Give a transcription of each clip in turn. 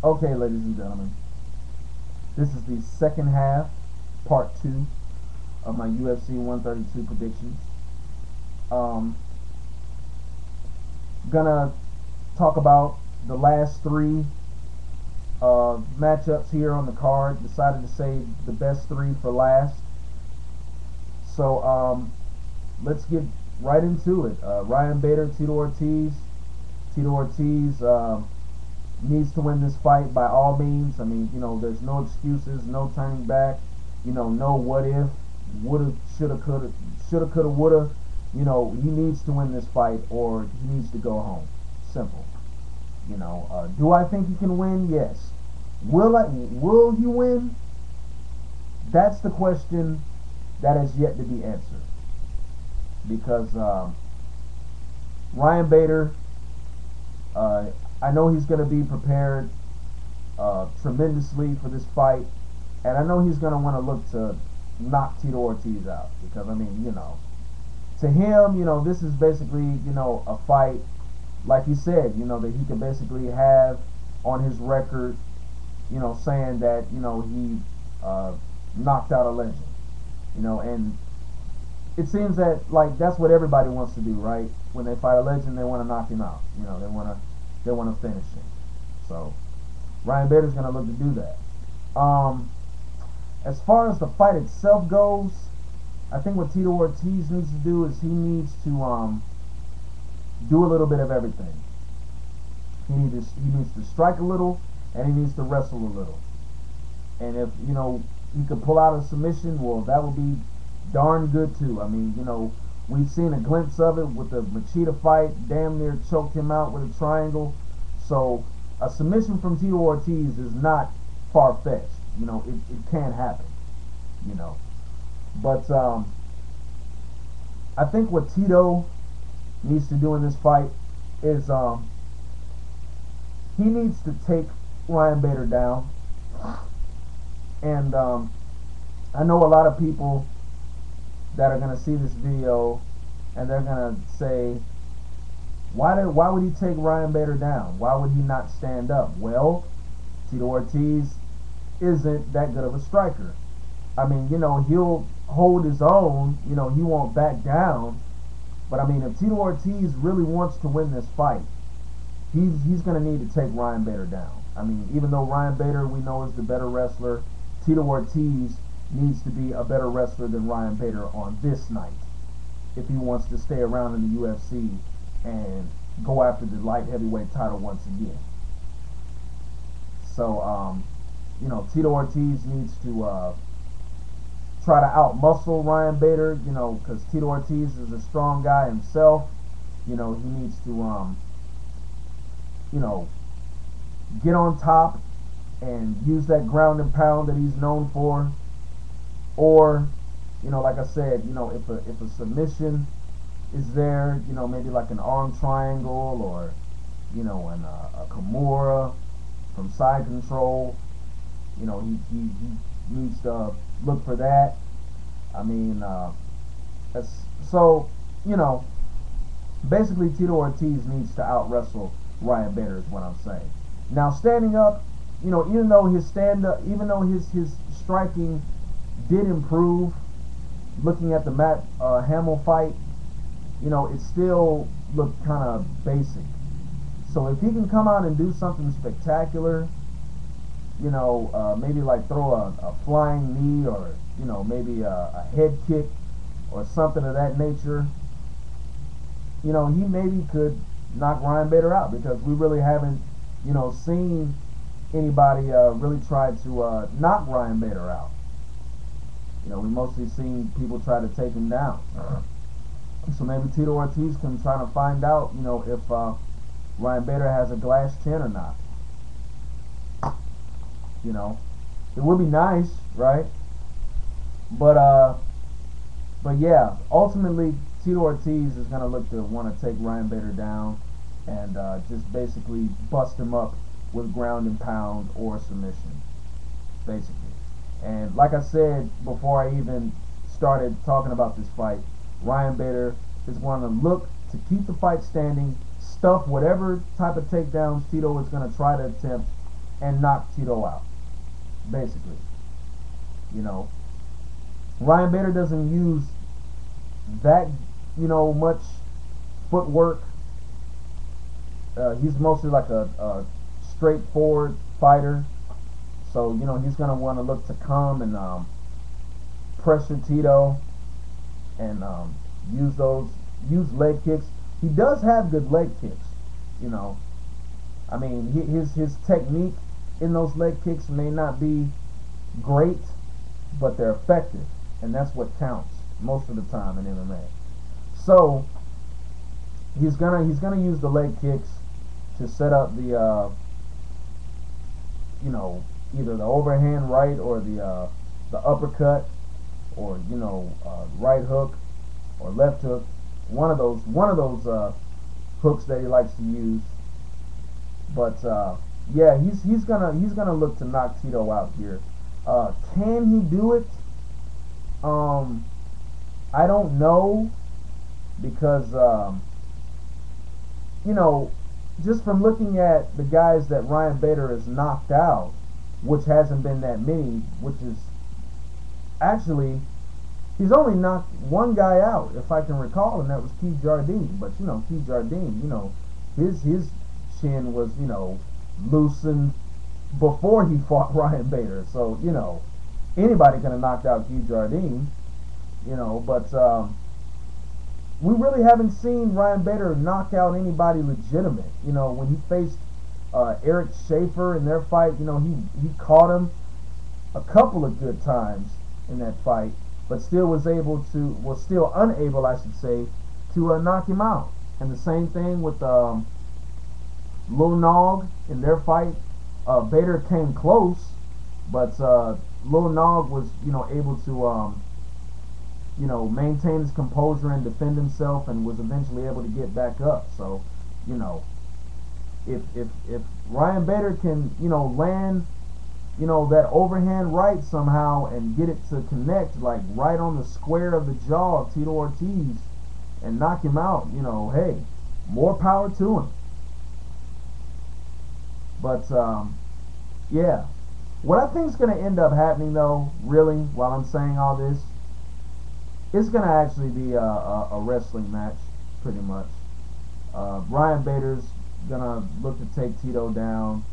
Okay, ladies and gentlemen, this is the second half, part 2 of my UFC 132 predictions. Um, gonna talk about the last three matchups here on the card. Decided to save the best three for last. So let's get right into it. Ryan Bader, Tito Ortiz. Tito Ortiz needs to win this fight by all means. I mean, there's no excuses, no turning back. No what if, woulda, coulda, woulda. He needs to win this fight or he needs to go home. Simple. Do I think he can win? Yes. Will he win? That's the question that has yet to be answered. Because Ryan Bader, I know he's going to be prepared tremendously for this fight, and I know he's going to want to look to knock Tito Ortiz out. Because to him, this is basically, a fight, like he said, that he can basically have on his record, saying that, he knocked out a legend, and it seems that, like, that's what everybody wants to do, right? When they fight a legend, they want to knock him out, they want to finish him. So Ryan Bader's going to look to do that. As far as the fight itself goes, I think what Tito Ortiz needs to do is he needs to do a little bit of everything. He needs to strike a little, and he needs to wrestle a little. And if he could pull out a submission, well, that would be darn good too. I mean, we've seen a glimpse of it with the Machida fight. Damn near choked him out with a triangle. So a submission from Tito Ortiz is not far-fetched. It can happen. But I think what Tito needs to do in this fight is he needs to take Ryan Bader down. And I know a lot of people that are going to see this video and they're going to say, why would he take Ryan Bader down? Why would he not stand up? Well, Tito Ortiz isn't that good of a striker. I mean, he'll hold his own, he won't back down. But I mean, if Tito Ortiz really wants to win this fight, he's going to need to take Ryan Bader down. I mean, even though Ryan Bader we know is the better wrestler, Tito Ortiz needs to be a better wrestler than Ryan Bader on this night if he wants to stay around in the UFC and go after the light heavyweight title once again. So, Tito Ortiz needs to try to out-muscle Ryan Bader, because Tito Ortiz is a strong guy himself. He needs to, get on top and use that ground and pound that he's known for. Or, like I said, if a submission is there, maybe like an arm triangle or, a Kimura from side control, he needs to look for that. I mean, basically Tito Ortiz needs to out-wrestle Ryan Bader is what I'm saying. Now, standing up, even though his striking did improve, looking at the Matt Hamill fight, it still looked kind of basic. So if he can come out and do something spectacular, maybe like throw a flying knee or, maybe a head kick or something of that nature, he maybe could knock Ryan Bader out, because we really haven't, seen anybody really try to knock Ryan Bader out. We mostly seen people try to take him down. So maybe Tito Ortiz can try to find out, if Ryan Bader has a glass chin or not. It would be nice, right? But yeah, ultimately Tito Ortiz is gonna look to want to take Ryan Bader down and just basically bust him up with ground and pound or submission, basically. And like I said before I even started talking about this fight, Ryan Bader is going to look to keep the fight standing, stuff whatever type of takedowns Tito is going to try to attempt, and knock Tito out, basically. You know, Ryan Bader doesn't use that, much footwork. He's mostly like a straightforward fighter. So, he's going to want to look to come and pressure Tito and use leg kicks. He does have good leg kicks, you know. I mean, his technique in those leg kicks may not be great, but they're effective, and that's what counts most of the time in MMA. So he's gonna use the leg kicks to set up the either the overhand right or the uppercut, or right hook or left hook, one of those hooks that he likes to use. But yeah, he's gonna look to knock Tito out here. Can he do it? I don't know, because just from looking at the guys that Ryan Bader has knocked out, which hasn't been that many, which is actually, he's only knocked one guy out, if I can recall, and that was Keith Jardine. But Keith Jardine, his chin was loosened before he fought Ryan Bader. So anybody could have knocked out Keith Jardine. But we really haven't seen Ryan Bader knock out anybody legitimate. When he faced Eric Schaefer in their fight, he caught him a couple of good times in that fight, but still was still unable, I should say, to knock him out. And the same thing with Lil Nog in their fight. Bader came close, but Lil Nog was able to maintain his composure and defend himself, and was eventually able to get back up. So if Ryan Bader can land that overhand right somehow and get it to connect like right on the square of the jaw of Tito Ortiz and knock him out, hey, more power to him. But yeah, what I think is going to end up happening, though, really, while I'm saying all this, it's going to actually be a wrestling match, pretty much. Ryan Bader's going to look to take Tito down,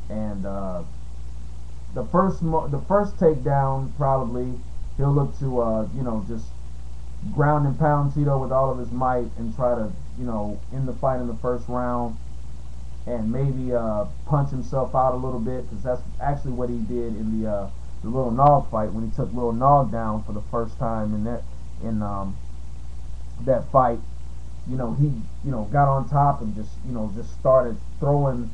and the first takedown, probably he'll look to just ground and pound Tito with all of his might and try to end the fight in the first round, and maybe punch himself out a little bit, because that's actually what he did in the Lil Nog fight, when he took Lil Nog down for the first time in that fight. He got on top and just started throwing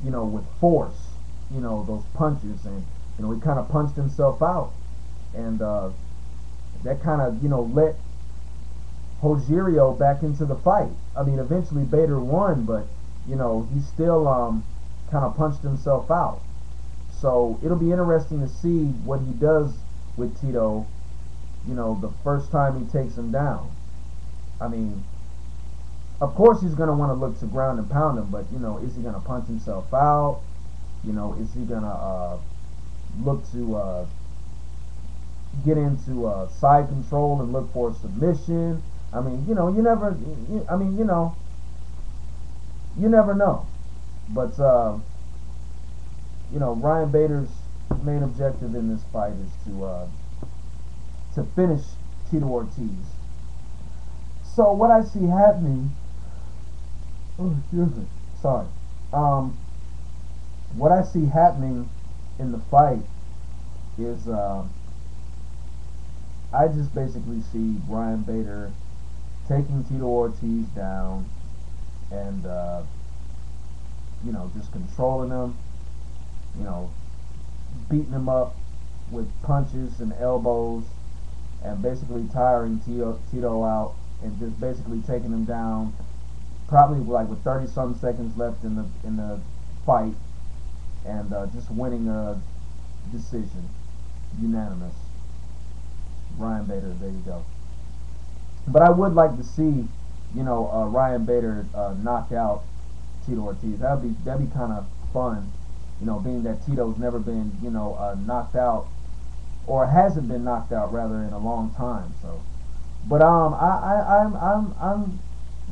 with force those punches, and he kind of punched himself out, and that kind of let Rogerio back into the fight. I mean, eventually Bader won, but he still kind of punched himself out. So it'll be interesting to see what he does with Tito the first time he takes him down. I mean, of course he's going to want to look to ground and pound him, but is he going to punch himself out? Is he going to look to get into side control and look for a submission? I mean, you never know. But Ryan Bader's main objective in this fight is to finish Tito Ortiz. So what I see happening, what I see happening in the fight is I just basically see Ryan Bader taking Tito Ortiz down and just controlling him, beating him up with punches and elbows, and basically tiring Tito out, and just basically taking him down, probably like with 30-some seconds left in the fight, and just winning a decision, unanimous. Ryan Bader, there you go. But I would like to see, Ryan Bader knock out Tito Ortiz. That'd be kind of fun You know, being that Tito's never been, you know, knocked out, or hasn't been knocked out rather, in a long time. So, but I'm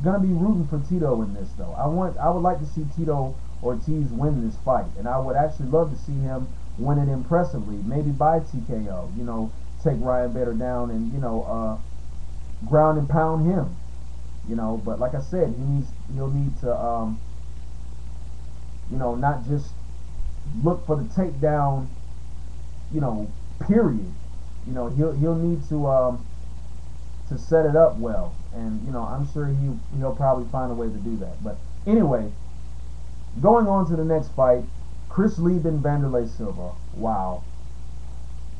gonna be rooting for Tito in this though. I would like to see Tito Ortiz win this fight, and I would actually love to see him win it impressively, maybe by TKO. You know, take Ryan Bader down and, you know, ground and pound him. You know, but like I said, he'll need to you know, not just look for the takedown, you know, period. You know, he'll need to set it up well, and, you know, I'm sure he'll probably find a way to do that. But anyway, going on to the next fight, Chris Lieben, Wanderlei Silva. Wow,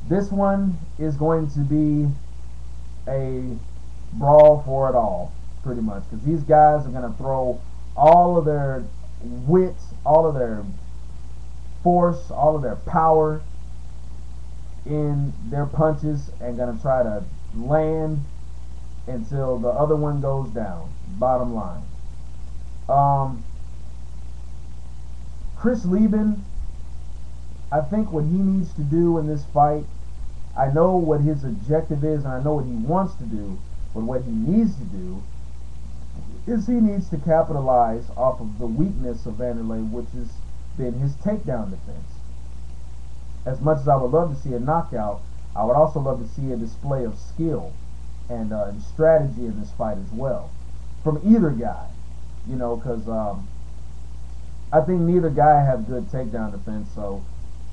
this one is going to be a brawl for it all, pretty much, because these guys are going to throw all of their wits, all of their force, all of their power in their punches, and going to try to land until the other one goes down. Bottom line. Chris Lieben, I think what he needs to do in this fight, I know what his objective is and I know what he wants to do, but what he needs to do is he needs to capitalize off of the weakness of Wanderlei, which has been his takedown defense. As much as I would love to see a knockout, I would also love to see a display of skill and strategy in this fight as well, from either guy. You know, because I think neither guy have good takedown defense, so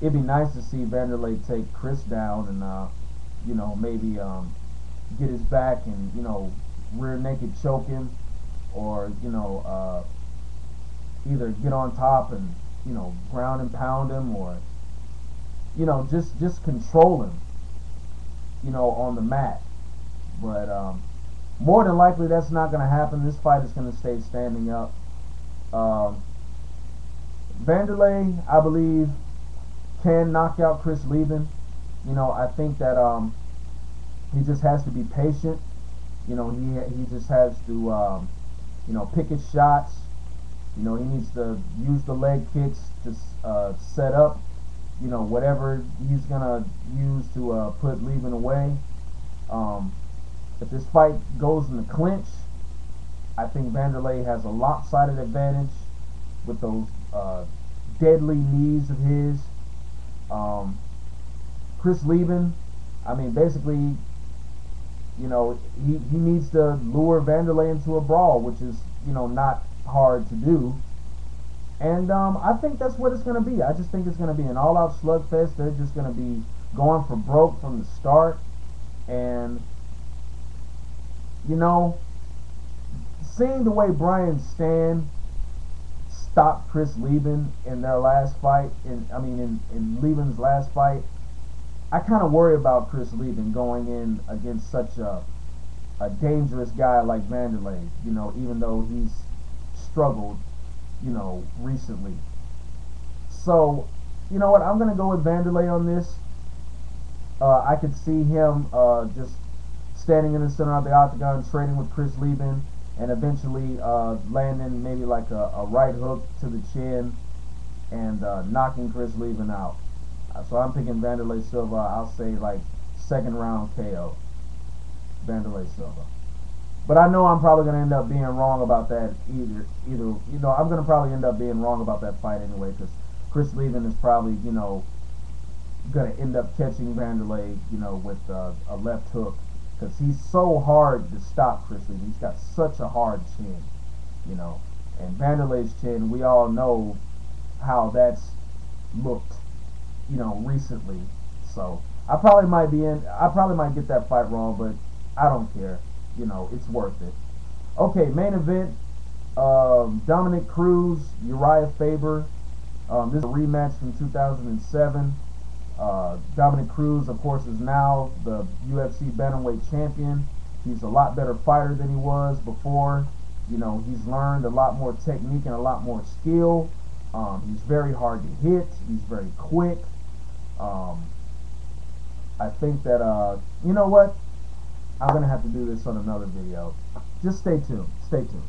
it'd be nice to see Wanderlei take Chris down and, you know, maybe get his back and, you know, rear naked choke him, or, you know, either get on top and, you know, ground and pound him, or, you know, just control him, you know, on the mat. But more than likely that's not going to happen. This fight is going to stay standing up. Wanderlei, I believe, can knock out Chris Lieben. You know, I think that he just has to be patient. You know, he just has to, you know, pick his shots. You know, he needs to use the leg kicks to set up, you know, whatever he's gonna use to put Lieben away. If this fight goes in the clinch, I think Wanderlei has a lopsided advantage with those deadly knees of his. Chris Lieben, I mean, basically, you know, he needs to lure Wanderlei into a brawl, which is, you know, not hard to do. And I think that's what it's going to be. I just think it's going to be an all-out slugfest. They're just going to be going for broke from the start. And, you know, seeing the way Brian Stann stopped Chris Lieben in their last fight, in Lieben's last fight, I kind of worry about Chris Lieben going in against such a dangerous guy like Wanderlei, you know, even though he's struggled, you know, recently. So, you know what, I'm going to go with Wanderlei on this. I could see him just standing in the center of the octagon, trading with Chris Lieben, and eventually landing maybe like a right hook to the chin and knocking Chris Lieben out. So I'm picking Wanderlei Silva. I'll say like second round KO. Wanderlei Silva. But I know I'm probably going to end up being wrong about that either. You know, I'm going to probably end up being wrong about that fight anyway, because Chris Lieben is probably, you know, going to end up catching Wanderlei, you know, with a left hook, because he's so hard to stop Chris Lieben. He's got such a hard chin, you know. And Wanderlei's chin, we all know how that's looked, you know, recently. So I probably might get that fight wrong, but I don't care. You know, it's worth it. Okay, main event, Dominic Cruz, Uriah Faber. This is a rematch from 2007. Dominic Cruz, of course, is now the UFC bantamweight champion. He's a lot better fighter than he was before. You know, he's learned a lot more technique and a lot more skill. He's very hard to hit. He's very quick. I think that, you know what? I'm going to have to do this on another video. Just stay tuned. Stay tuned.